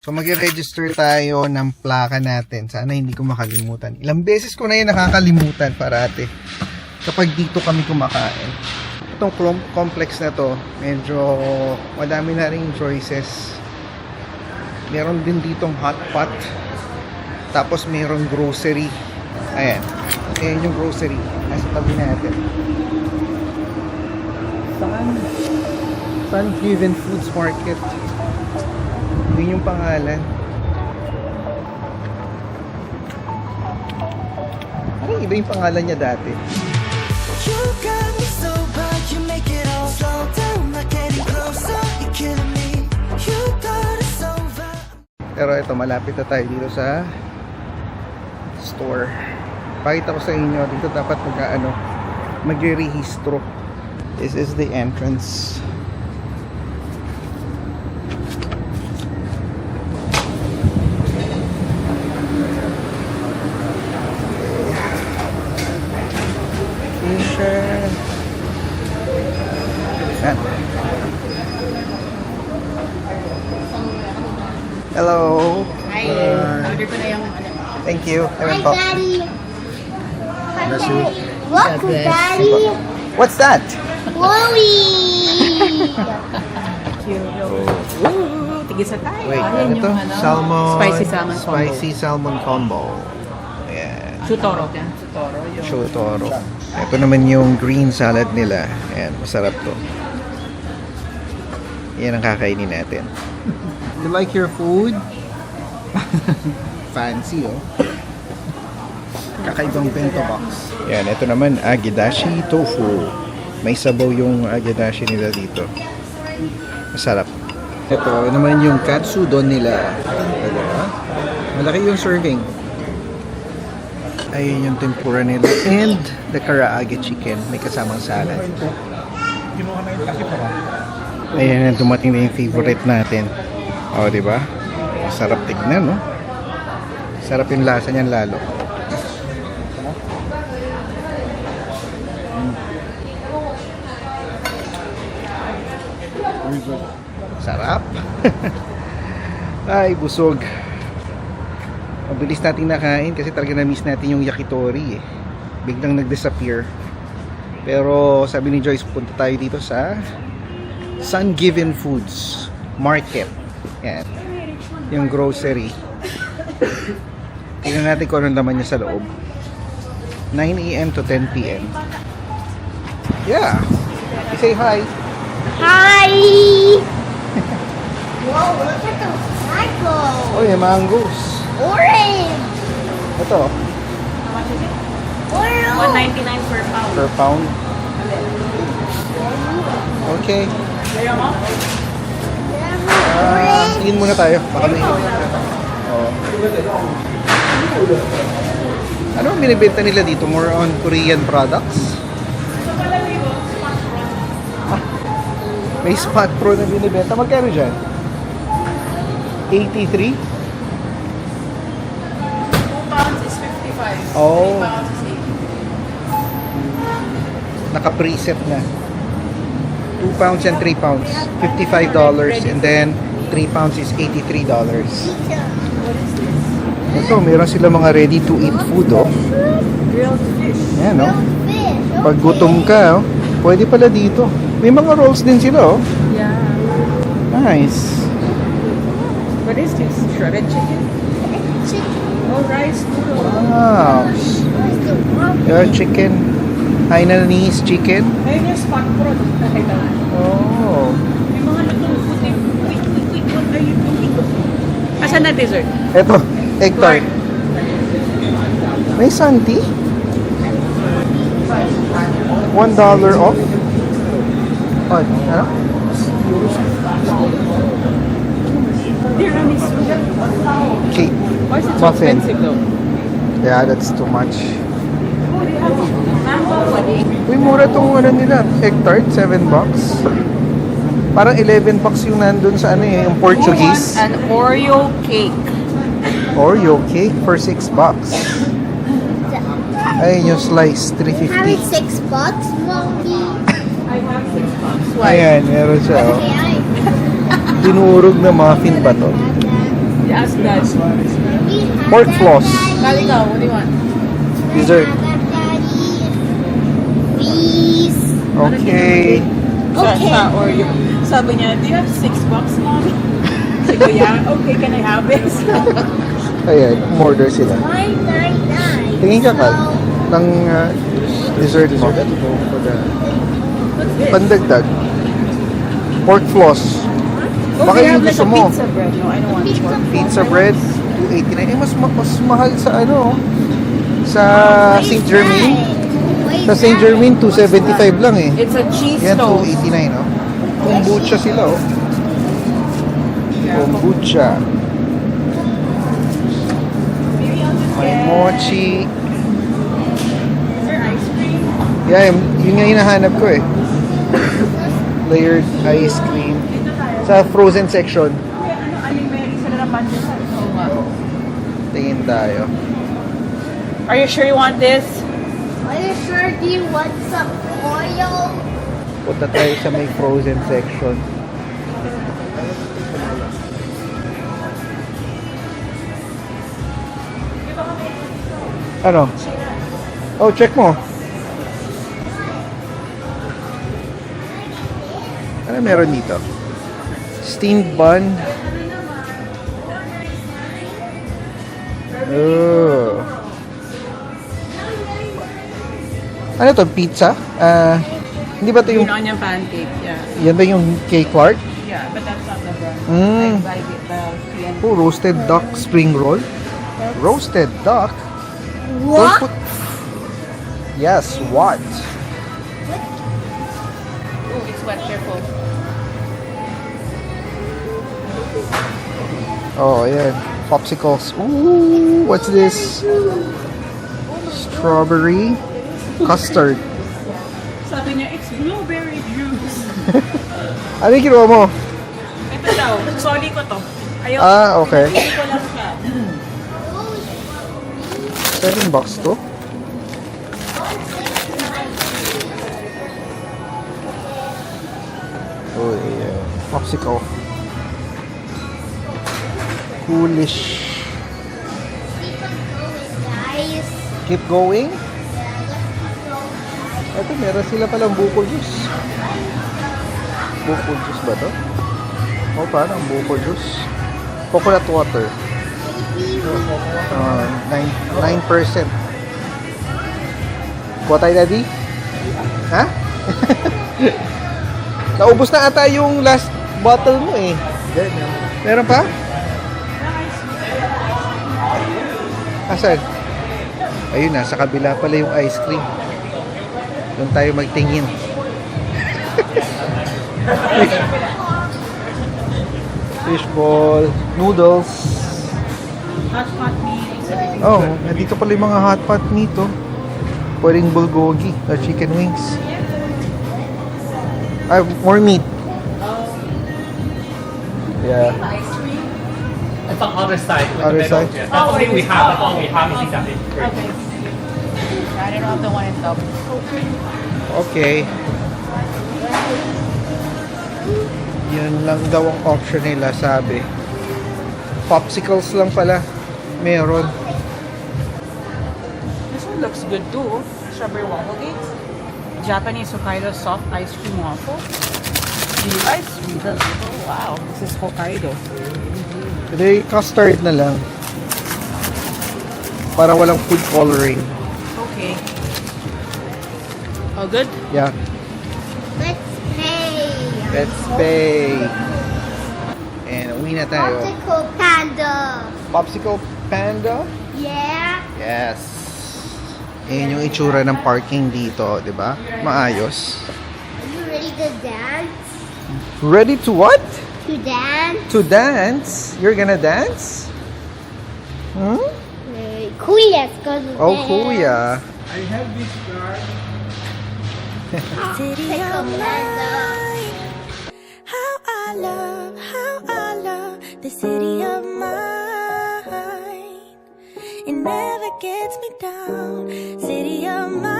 So mag-register tayo ng plaka natin. Sana hindi ko makalimutan. Ilang beses ko na yun nakakalimutan, parate. Kapag dito kami kumakain. Itong complex na to, medyo madami na rin choices. Meron din ditong hot pot. Tapos meron grocery. Ayan. Ayan yung grocery. Nasa tabi natin. Sun Given Foods Market. Yun yung pangalan. Parang iba yung pangalan niya dati. Pero ito, malapit na tayo dito sa store. Pakita ko sa inyo, dito dapat magre-rehistro. This is the entrance. Yan. Hello. Hi. Order ko na yung Thank you. Hi, Daddy. Bless you. Look, Daddy. What's that? Wowie. tigisa tayo. Wait, Ayan ano to? yung Salmon. Spicy salmon combo. Spicy salmon combo. Ayan. Chutoro. Yan, chutoro. Yung Chutoro. Ito naman yung green salad nila. Ayan, masarap to. Yan ang kakainin natin. You like your food? Fancy, oh. Kakaibang bento box. Yan, ito naman, agedashi tofu. May sabaw yung agedashi nila dito. Masarap. Ito naman yung katsudon nila. Malaki yung serving. Ayun yung tempura nila. And the karaage chicken. May kasamang salad. Ayan, dumating na yung favorite natin. O, diba? Sarap tignan, no? Sarap yung lasa niyan lalo. Sarap. Ay, busog. Mabilis natin nakain kasi talaga na-miss natin yung yakitori eh. Biglang nag-disappear. Pero sabi ni Joyce, punta tayo dito sa Sun Given Foods Market. Yan. Yung grocery. Tingnan natin kung anong laman niya sa loob. 9 a.m. to 10 p.m. Yeah. You say hi. Hi. Whoa, look at those mangoes. Oh, yung mangoes. Orange. Ito, Orange. $1.99 per pound. per pound. Okay. Ayaw mo? Tingin muna tayo. Baka may oh. Ano ang binibenta nila dito? More on Korean products? Ah, may Spot Pro na binibenta. Magkano dyan? 83? 2 pounds is 55. Oh. 3 pounds is 80. Naka-preset na. 2 pounds and 3 pounds. $55. And then 3 pounds is $83. Ito, meron sila mga ready to eat food, oh. Grilled fish. Ayan, oh. Fish. Pag gutom ka, oh, pwede pala dito. May mga rolls din sila, oh. Yeah. Nice. What is this? Shredded chicken? Chicken. Oh, rice noodle. Wow. Your chicken. Hainanese chicken. Ayun yung spot pro. Nakita na. Oh. May mga lutong puti. Wait. What are you doing? Asan na dessert? Eto, egg tart. May Santi. $1 off. Oh, ano? Tiramisu. Cake. Why is it so Muffin. expensive though? Yeah, that's too much. Mango pudding. Uy, mura tong ano nila. Egg tart, $7. Parang 11 bucks yung nandun sa ano eh, yung Portuguese. An Oreo cake. Oreo cake for $6. Ayun yung slice, Having $3.50. $6, Mommy. I have 6 bucks. Why? Ayan, meron siya. Oh. Okay, Dinurog na muffin ba to? Ask Dad. We have Pork that, floss. Daddy. Kali ka, what do you want? Dessert. We have that, Daddy. Please. Okay. Okay. Sa Oreo. Sabi niya, do you have $6, Mommy? Sabi ko, yeah. Okay, can I have this? Ayan, order sila. 999. Tingin ka, Kal, ng dessert mo. What's this? Pandagdag. Pork floss. Oh, Baka they yung have like gusto a mo. pizza bread. No, I don't want Pizza pork. Pizza bread, 289. Eh, mas mahal sa ano, sa What is St. Germain. that? What is Sa St. that? Germain, 275 lang eh. It's a cheese Yan, toast. 289, no? Kombucha sila, oh. Kombucha. Maybe I'll just May get... mochi. Is there ice cream? Yeah, yun nga hinahanap ko eh. Layered ice cream. Dito tayo. Sa frozen section. Okay, ano, alimeri sila ng pandesal. Oo nga. Tingin tayo. Are you sure you want this? Are you sure? Do you want some oil? Punta tayo sa may frozen section. Ano? Oh, check mo. Ano meron dito? Steamed bun. Oh. Ano to? Pizza? Hindi ba to yung... Green onion pancake, yeah. Yan ba yung kay Clark? Yeah, but that's not the brand. Mm. I get the TNT. Oh, roasted duck spring roll. Roasted duck? What? Don't put... Yes, what? Oh, it's wet, careful. Oh, yeah. Popsicles. Ooh, what's this? Strawberry custard. Sabi niya, it's blueberry juice. Ano yung kinuha mo? Ito daw, soli ko to. Ayaw, Ah, okay. hindi ko lang siya. $7 to? Oh, yeah. Popsicle. Coolish. Guys. Keep going. Ito, meron sila palang buko juice. Buko juice ba to? O, paano ang buko juice? Coconut water. 9%. Kuha tayo, Daddy? Ha? Naubos na ata yung last bottle mo eh. Meron pa? Asan? Ayun na, sa kabila pala yung ice cream. Doon tayo magtingin. Fishball, noodles. Hot pot meals, everything. Oh, nandito pala yung mga hot pot nito. Pwedeng bulgogi or chicken wings. Ah, more meat. Yeah. Ice cream? It's on other side. With Other the middle. side? Yeah. That's only we have. That's all we have is that. Okay. I don't have the one in top. Okay. Yan lang daw ang option nila, sabi. Popsicles lang pala. Meron. This one looks good too. Strawberry waffle cakes. Japanese Hokkaido soft ice cream waffle. The ice cream. Oh, wow, this is Hokkaido. Today, custard na lang. Para walang food coloring. Okay. All good? Yeah. Let's pay. Let's pay. And uwi na tayo. Popsicle panda. Popsicle Panda? Yeah. Yes. Ayan yung itsura ng parking dito, di ba? Maayos. Are you ready to dance? Ready to what? To dance? To dance? You're gonna dance? Hmm? Kuya's gonna Oh, dance. kuya. Popsicle panda. How I love the city of mine. It never gets me down, city of mine.